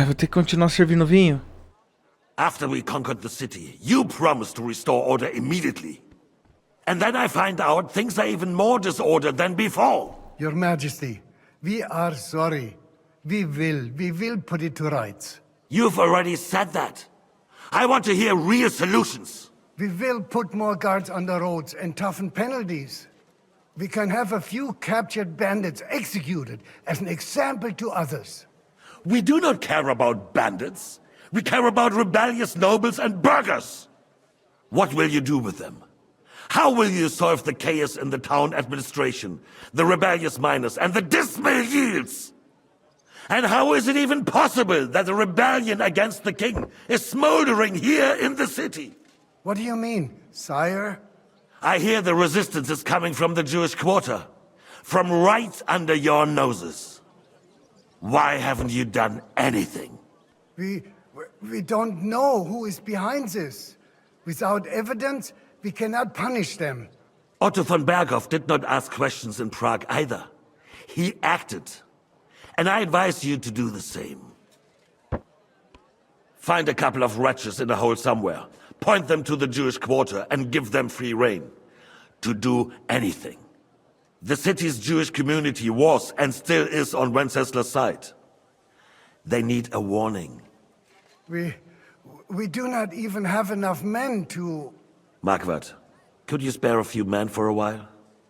vou ter que continuar servindo vinho. After we conquered the city, you promised to restore order immediately. And then I find out things are even more disordered than before. Your Majesty, we are sorry. We will put it to rights. You've already said that. I want to hear real solutions. We will put more guards on the roads and toughen penalties. We can have a few captured bandits executed as an example to others. We do not care about bandits. We care about rebellious nobles and burghers. What will you do with them? How will you solve the chaos in the town administration, the rebellious miners, and the dismal yields? And how is it even possible that a rebellion against the king is smoldering here in the city? What do you mean, sire? I hear the resistance is coming from the Jewish quarter, from right under your noses. Why haven't you done anything? We don't know who is behind this. Without evidence, we cannot punish them. Otto von Berghoff did not ask questions in Prague either. He acted. And I advise you to do the same. Find a couple of wretches in a hole somewhere, point them to the Jewish quarter, and give them free rein to do anything. The city's Jewish community was and still is on Wenceslas' side. They need a warning. We do not even have enough men to... Marquardt, could you spare a few men for a while?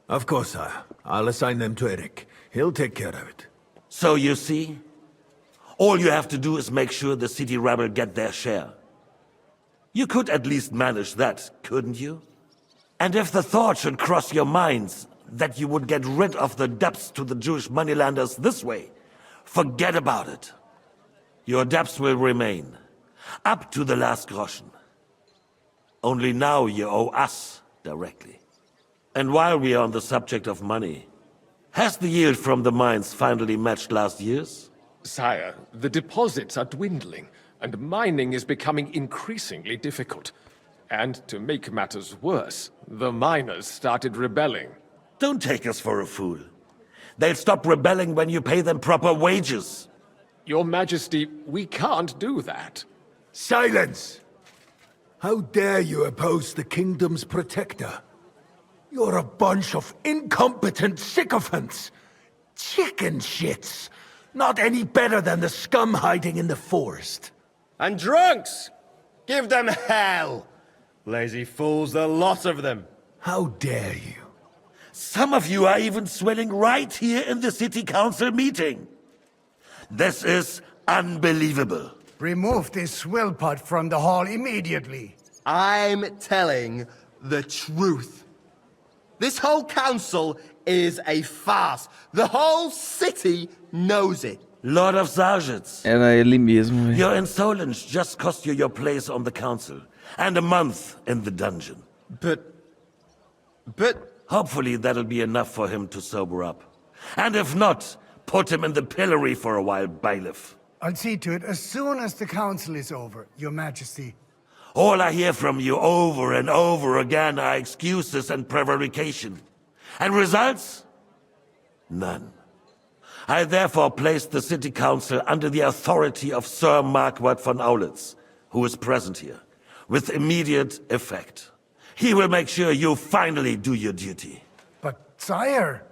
Of course, sire. I'll assign them to Eric. He'll take care of it. So you see, all you have to do is make sure the city rebel get their share. You could at least manage that, couldn't you? And if the thought should cross your minds that you would get rid of the debts to the Jewish moneylenders this way, forget about it. Your debts will remain, up to the last groschen. Only now you owe us directly. And while we are on the subject of money, has the yield from the mines finally matched last year's? Sire, the deposits are dwindling, and mining is becoming increasingly difficult. And to make matters worse, the miners started rebelling. Don't take us for a fool. They'll stop rebelling when you pay them proper wages. Your Majesty, we can't do that. Silence! How dare you oppose the kingdom's protector? You're a bunch of incompetent sycophants. Chicken shits. Not any better than the scum hiding in the forest. And drunks! Give them hell! Lazy fools, the lot of them. How dare you? Some of you are even swilling right here in the city council meeting. This is unbelievable. Remove this swill pot from the hall immediately. I'm telling the truth. This whole council is a farce. The whole city knows it. Lord of Sargits, Era ele mesmo, velho. your insolence just cost you your place on the council, and a month in the dungeon. But... Hopefully that'll be enough for him to sober up. And if not, put him in the pillory for a while, bailiff. I'll see to it as soon as the council is over, Your Majesty. All I hear from you over and over again are excuses and prevarication. And results? None. I therefore place the city council under the authority of Sir Marquardt von Aulitz, who is present here, with immediate effect. He will make sure you finally do your duty. But, sire,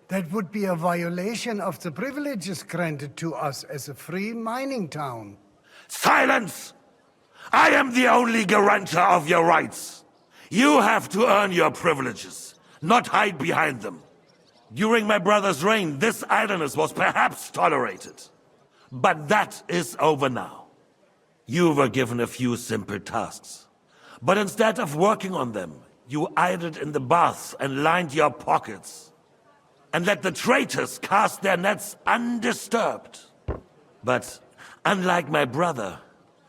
that would be a violation of the privileges granted to us as a free mining town. Silence! I am the only guarantor of your rights. You have to earn your privileges, not hide behind them. During my brother's reign, this idleness was perhaps tolerated. But that is over now. You were given a few simple tasks. But instead of working on them, you idled in the baths and lined your pockets. And let the traitors cast their nets undisturbed. But unlike my brother,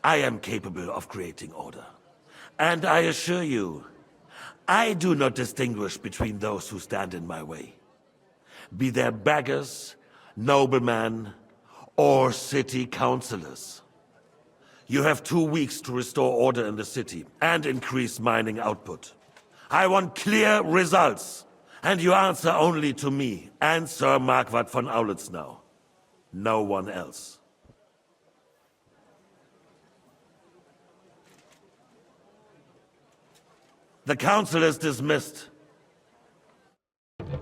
I am capable of creating order. And I assure you, I do not distinguish between those who stand in my way. Be they beggars, noblemen, or city councillors. You have 2 weeks to restore order in the city and increase mining output. I want clear results, and you answer only to me and Sir Marquardt von Aulitz now. No one else. The council is dismissed.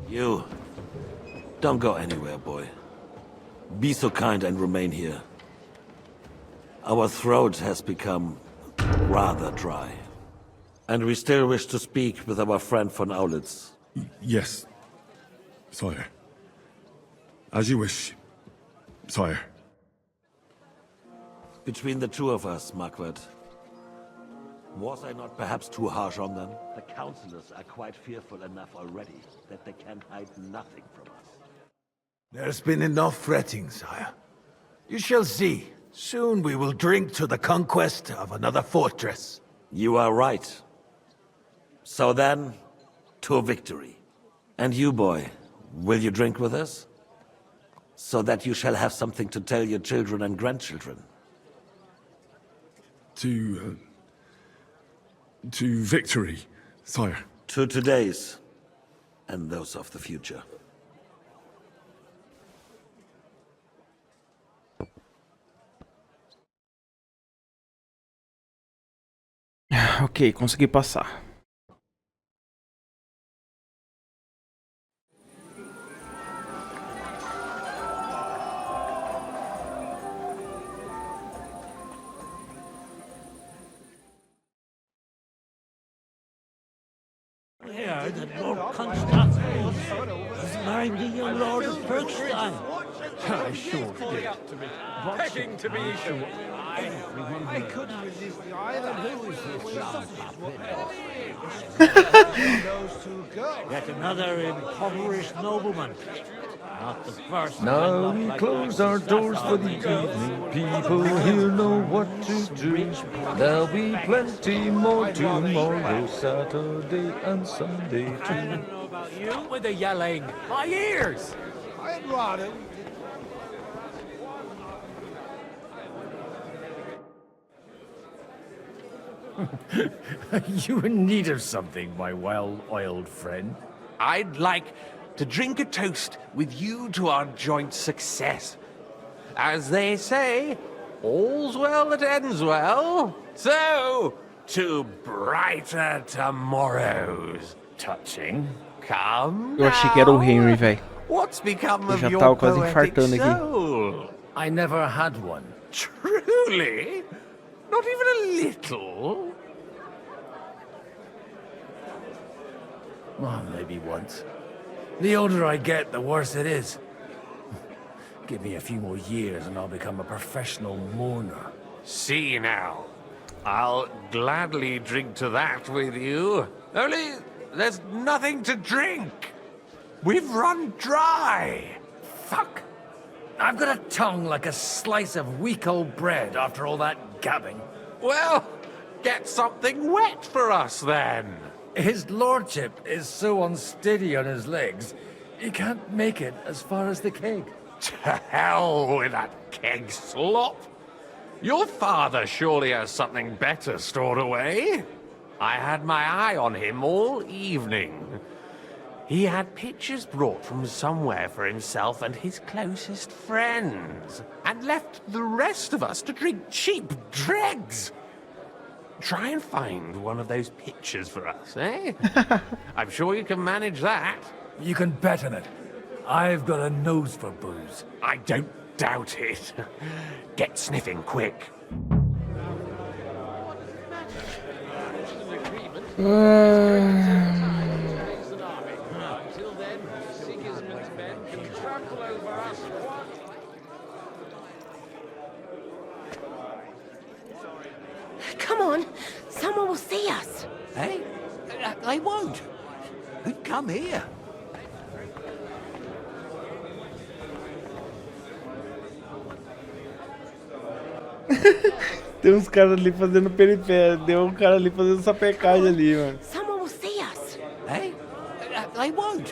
You, don't go anywhere, boy. Be so kind and remain here. Our throat has become rather dry. And we still wish to speak with our friend von Aulitz. Yes, sire. As you wish, sire. Between the two of us, Marquardt, was I not perhaps too harsh on them? The councillors are quite fearful enough already that they can hide nothing from us. There's been enough fretting, sire. You shall see. Soon we will drink to the conquest of another fortress. You are right. So then, to victory. And you, boy, will you drink with us? So that you shall have something to tell your children and grandchildren. To victory, sire. To today's, and those of the future. Ok, consegui passar. Heard that Lord Constantine is marrying the young Lord of Bergstein. I sure did. Begging to be sure. I couldn't resist either. Who is this Yet another impoverished nobleman. Not the first. Now we close our doors for the evening. People here know what to do. There'll be plenty more tomorrow, Saturday and Sunday I too. don't know about you. With the yelling. My ears! I'd rather. You in need of something, my well-oiled friend? I'd like to drink a toast with you to our joint success. As they say, all's well that ends well. So, to brighter tomorrows. Touching. Come Eu achei que era o now. Henry, velho. What's become Eu of já your tava quase poetic infartando aqui. soul? I never had one. Truly? Not even a little? Well, maybe once. The older I get, the worse it is. Give me a few more years and I'll become a professional mourner. See now. I'll gladly drink to that with you. Only, there's nothing to drink. We've run dry. Fuck! I've got a tongue like a slice of weak old bread after all that gabbing. Well, get something wet for us then. His lordship is so unsteady on his legs, he can't make it as far as the keg. To hell with that keg slop. Your father surely has something better stored away. I had my eye on him all evening. He had pictures brought from somewhere for himself and his closest friends, and left the rest of us to drink cheap dregs. Try and find one of those pictures for us, eh? I'm sure you can manage that. You can bet on it. I've got a nose for booze. I don't doubt it. Get sniffing quick. Come on, someone will see us. Hey? They won't. Who'd come here? Tem uns caras ali fazendo peripécia. Deu um cara ali fazendo sapecagem ali, mano. Someone will see us. Hey? They won't.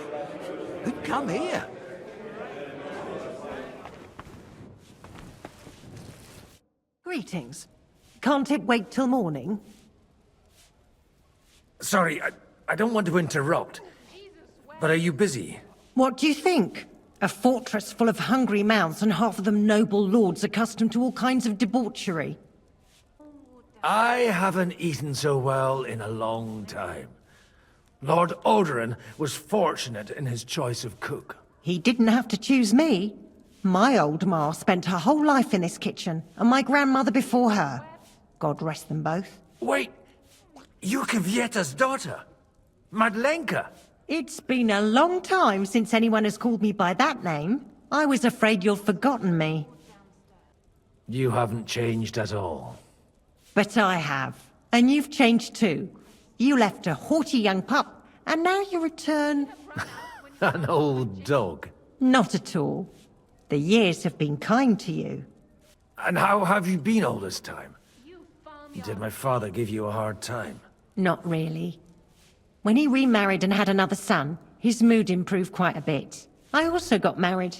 Who'd come here? Greetings. Can't it wait till morning? Sorry, I don't want to interrupt, but are you busy? What do you think? A fortress full of hungry mouths and half of them noble lords accustomed to all kinds of debauchery. I haven't eaten so well in a long time. Lord Odoran was fortunate in his choice of cook. He didn't have to choose me. My old ma spent her whole life in this kitchen, and my grandmother before her. God rest them both. Wait, you Kvieta's daughter? Madlenka? It's been a long time since anyone has called me by that name. I was afraid you'd forgotten me. You haven't changed at all. But I have. And you've changed too. You left a haughty young pup, and now you return... An old dog. Not at all. The years have been kind to you. And how have you been all this time? Did my father give you a hard time? Not really. When he remarried and had another son, his mood improved quite a bit. I also got married.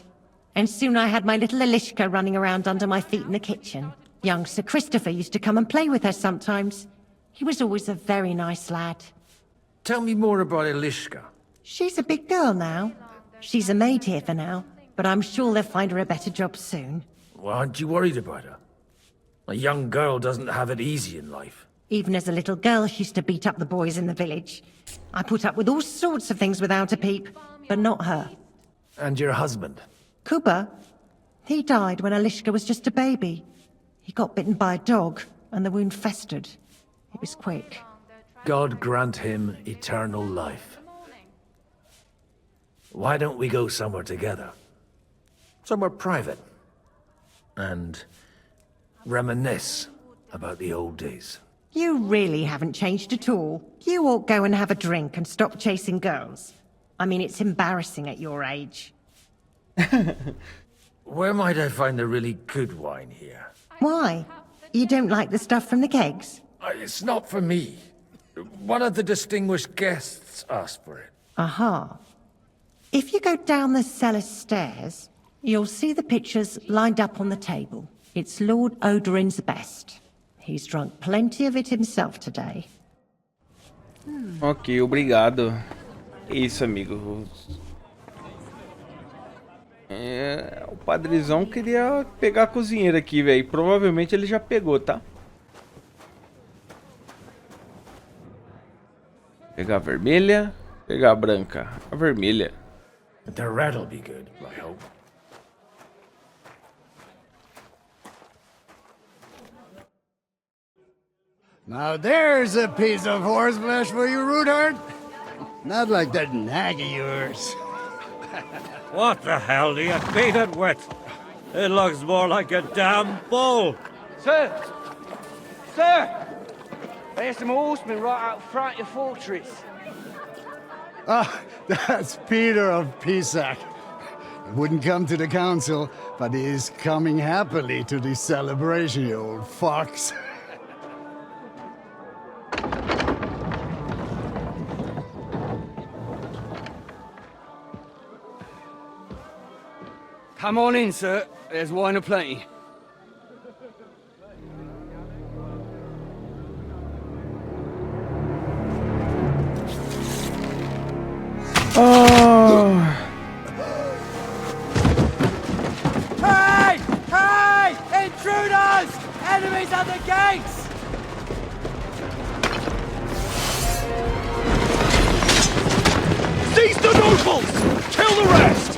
And soon I had my little Elishka running around under my feet in the kitchen. Young Sir Christopher used to come and play with her sometimes. He was always a very nice lad. Tell me more about Elishka. She's a big girl now. She's a maid here for now, but I'm sure they'll find her a better job soon. Well, aren't you worried about her? A young girl doesn't have it easy in life. Even as a little girl, she used to beat up the boys in the village. I put up with all sorts of things without a peep, but not her. And your husband? Kuba? He died when Elishka was just a baby. He got bitten by a dog, and the wound festered. It was quick. God grant him eternal life. Why don't we go somewhere together? Somewhere private. And reminisce about the old days. You really haven't changed at all. You ought go and have a drink and stop chasing girls. I mean, it's embarrassing at your age. Where might I find the really good wine here? Why? You don't like the stuff from the kegs? It's not for me. One of the distinguished guests asked for it. Aha. If you go down the cellar stairs, you'll see the pictures lined up on the table. It's Lord Odoran's best. He's drunk plenty of it himself today. Ok, obrigado. Isso, amigo. O padrezão queria pegar a cozinheira aqui, velho. Provavelmente ele já pegou, tá? Pegar a vermelha, pegar a branca. A vermelha. The red'll be good, I hope. Now there's a piece of horseflesh for you, Rootard. Not like that nag of yours. What the hell do you beat it with? It looks more like a damn bull. Sir! Sir! There's some horsemen right out front of your fortress. Ah, that's Peter of Pisac. He wouldn't come to the council, but he is coming happily to the celebration, you old fox. Come on in, sir. There's wine aplenty. Oh. Hey! Hey! Intruders! Enemies at the gates! Seize the nobles! Kill the rest!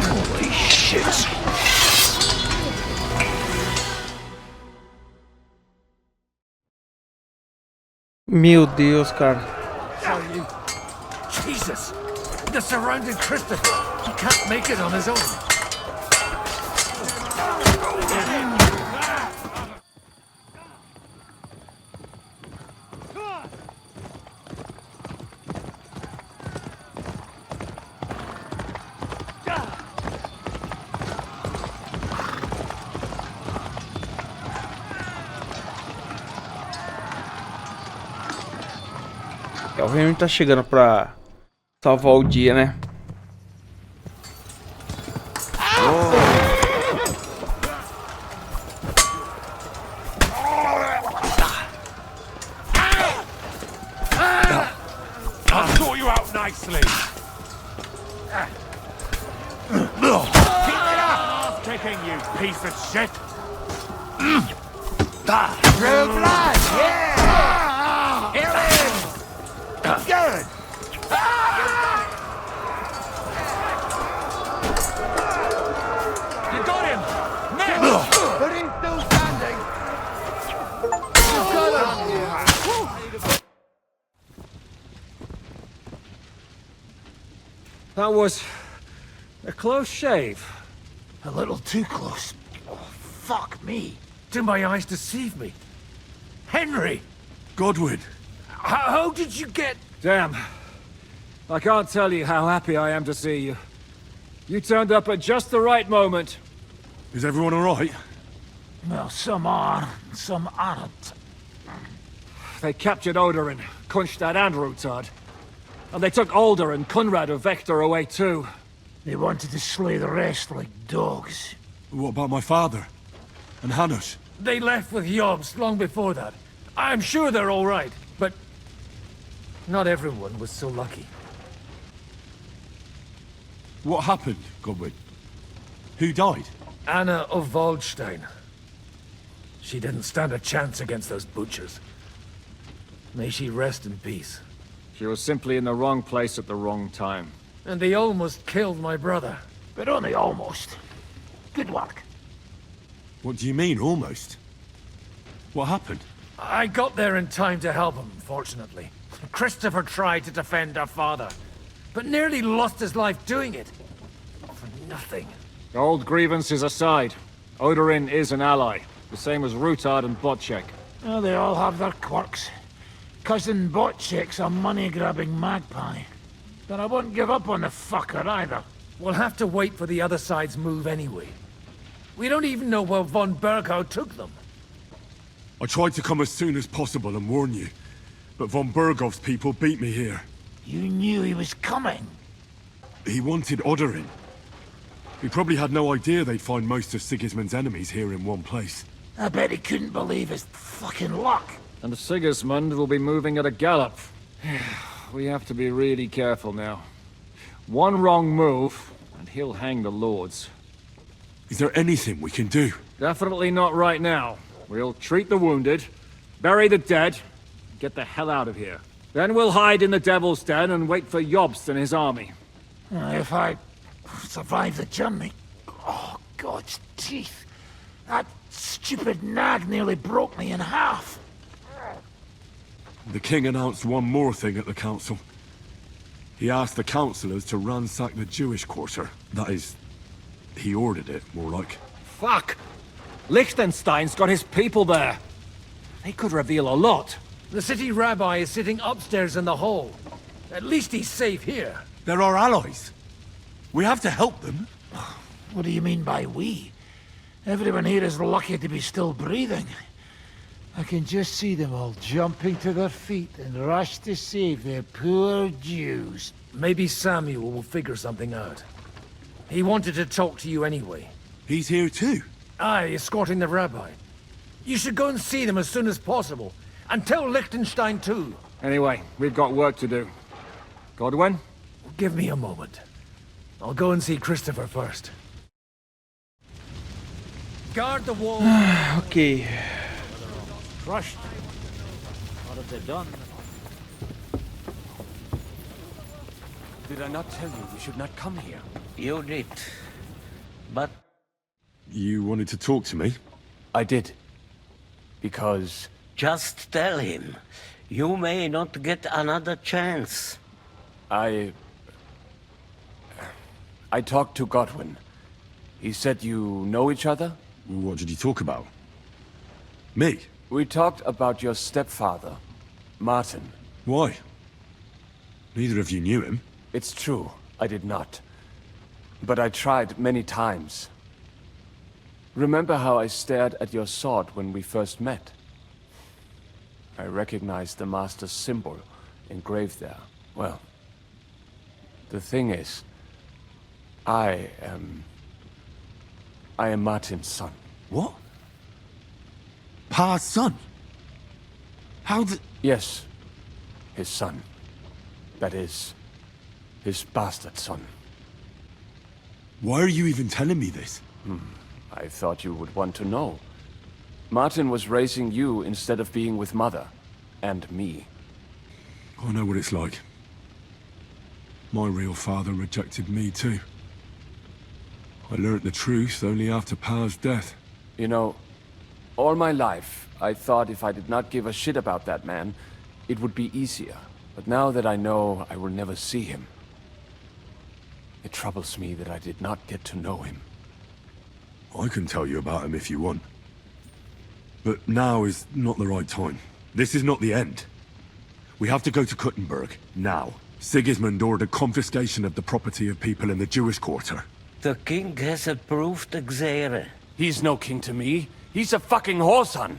Holy shit! Meu Deus, cara. Jesus! They're surrounding Christopher. He can't make it on his own. O Henry tá chegando pra salvar o dia, né? nicely. Keep it up! Kicking, you piece of shit! True blood, yeah! Here it is! Good! You got him! Next! But he's still standing! You've got him! That was a close shave. A little too close. Oh, fuck me. Do my eyes deceive me? Henry! Godwin! How did you get... Damn. I can't tell you how happy I am to see you. You turned up at just the right moment. Is everyone alright? Well, some are, some aren't. They captured Odorin, Kunstad and Rutard. And they took Alder and Conrad of Vector away too. They wanted to slay the rest like dogs. What about my father? And Hanush? They left with Yobs long before that. I'm sure they're all right, but not everyone was so lucky. What happened, Godwin? Who died? Anna of Waldstein. She didn't stand a chance against those butchers. May she rest in peace. She was simply in the wrong place at the wrong time. And they almost killed my brother. But only almost. Good work. What do you mean, almost? What happened? I got there in time to help him, fortunately. Christopher tried to defend our father, but nearly lost his life doing it. For nothing. Old grievances aside, Odorin is an ally, the same as Rutard and Botchek. Oh, they all have their quirks. Cousin Botchek's a money-grabbing magpie. But I won't give up on the fucker either. We'll have to wait for the other side's move anyway. We don't even know where von Bergau took them. I tried to come as soon as possible and warn you, but von Bergov's people beat me here. You knew he was coming. He wanted Odorin. He probably had no idea they'd find most of Sigismund's enemies here in one place. I bet he couldn't believe his fucking luck. And Sigismund will be moving at a gallop. We have to be really careful now. One wrong move, and he'll hang the lords. Is there anything we can do? Definitely not right now. We'll treat the wounded, bury the dead, and get the hell out of here. Then we'll hide in the Devil's Den and wait for Jobst and his army. If I survive the journey... Oh, God's teeth. That stupid nag nearly broke me in half. The king announced one more thing at the council. He asked the councillors to ransack the Jewish quarter. That is, he ordered it, more like. Fuck! Liechtenstein's got his people there. They could reveal a lot. The city rabbi is sitting upstairs in the hall. At least he's safe here. They're our allies. We have to help them. What do you mean by we? Everyone here is lucky to be still breathing. I can just see them all jumping to their feet and rush to save their poor Jews. Maybe Samuel will figure something out. He wanted to talk to you anyway. He's here too? Aye, escorting the rabbi. You should go and see them as soon as possible. And tell Liechtenstein too. Anyway, we've got work to do. Godwin? Give me a moment. I'll go and see Christopher first. Guard the wall. Ok. Crushed. What have they done? Did I not tell you we should not come here? You did. But You wanted to talk to me? I did. Because... just tell him. You may not get another chance. I talked to Godwin. He said you know each other? What did you talk about? Me? We talked about your stepfather, Martin. Why? Neither of you knew him. It's true, I did not. But I tried many times. Remember how I stared at your sword when we first met? I recognized the Master's symbol engraved there. Well, the thing is, I am Martin's son. What? Pa's son? How the... Yes, his son. That is, His bastard son. Why are you even telling me this? I thought you would want to know. Martin was raising you instead of being with Mother. And me. I know what it's like. My real father rejected me too. I learnt the truth only after Pa's death. You know, all my life, I thought if I did not give a shit about that man, it would be easier. But now that I know I will never see him, it troubles me that I did not get to know him. I can tell you about him if you want. But now is not the right time. This is not the end. We have to go to Kuttenberg, now. Sigismund ordered confiscation of the property of people in the Jewish quarter. The king has approved Gzere. He's no king to me. He's a fucking whoreson.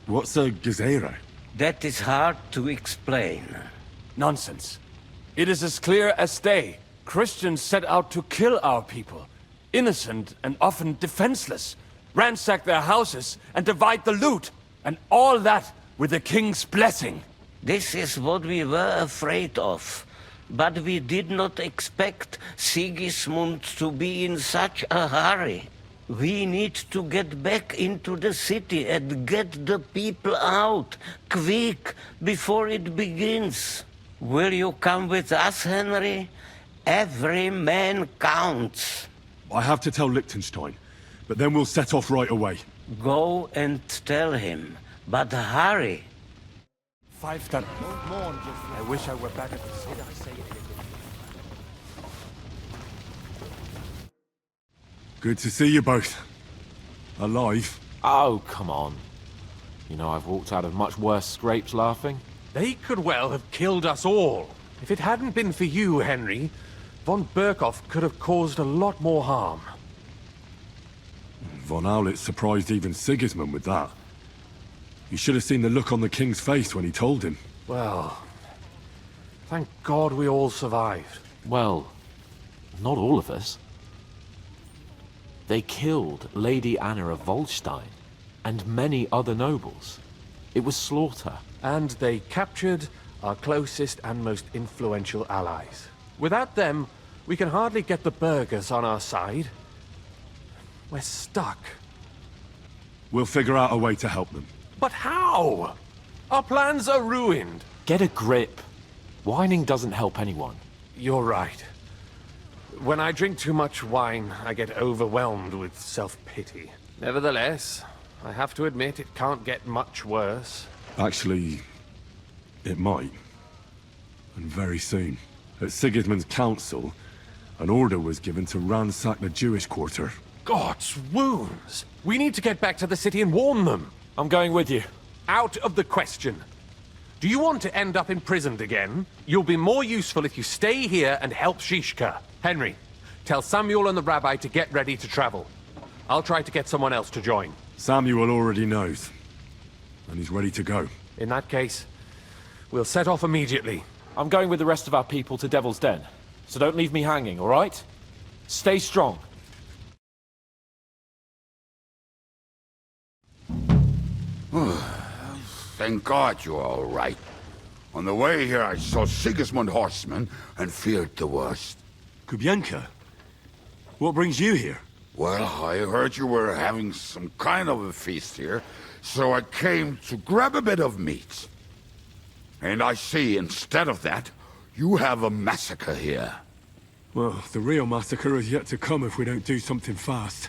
What's a Gzere? That is hard to explain. Nonsense. It is as clear as day. Christians set out to kill our people. Innocent and often defenseless. Ransack their houses and divide the loot. And all that with the king's blessing. This is what we were afraid of. But we did not expect Sigismund to be in such a hurry. We need to get back into the city and get the people out, quick, before it begins. Will you come with us, Henry? Every man counts. I have to tell Liechtenstein, but then we'll set off right away. Go and tell him, but hurry. 5:30. I wish I were back at the city. Good to see you both. Alive. Oh, come on. You know, I've walked out of much worse scrapes laughing. They could well have killed us all. If it hadn't been for you, Henry, von Berkhoff could have caused a lot more harm. Von Aulitz surprised even Sigismund with that. You should have seen the look on the king's face when he told him. Well, thank God we all survived. Well, not all of us. They killed Lady Anna of Volstein and many other nobles. It was slaughter. And they captured our closest and most influential allies. Without them, we can hardly get the burghers on our side. We're stuck. We'll figure out a way to help them. But how? Our plans are ruined. Get a grip. Whining doesn't help anyone. You're right. When I drink too much wine, I get overwhelmed with self-pity. Nevertheless, I have to admit it can't get much worse. Actually, it might. And very soon. At Sigismund's council, an order was given to ransack the Jewish quarter. God's wounds! We need to get back to the city and warn them. I'm going with you. Out of the question. Do you want to end up imprisoned again? You'll be more useful if you stay here and help Shishka. Henry, tell Samuel and the rabbi to get ready to travel. I'll try to get someone else to join. Samuel already knows. And he's ready to go. In that case, we'll set off immediately. I'm going with the rest of our people to Devil's Den. So don't leave me hanging, all right? Stay strong. Thank God you're all right. On the way here, I saw Sigismund horsemen and feared the worst. Kubienka? What brings you here? Well, I heard you were having some kind of a feast here, so I came to grab a bit of meat. And I see, instead of that, you have a massacre here. Well, the real massacre is yet to come if we don't do something fast.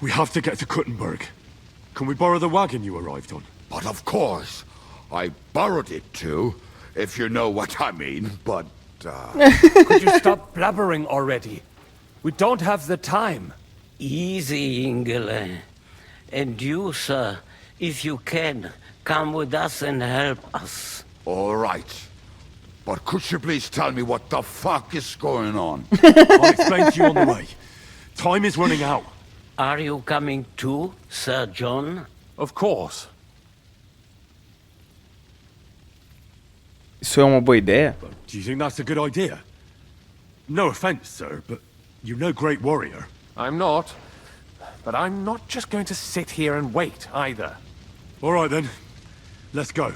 We have to get to Kuttenberg. Can we borrow the wagon you arrived on? But of course. I borrowed it too, if you know what I mean, but, Could you stop blabbering already? We don't have the time. Easy, Ingele. And you, sir, if you can, come with us and help us. All right. But could you please tell me what the fuck is going on? I'll explain to you on the way. Time is running out. Are you coming too, Sir John? Of course. Isso é uma boa ideia? Do you think that's a good idea? No offense, sir, but you're no great warrior. I'm not. But I'm not just going to sit here and wait, either. All right, then. Let's go.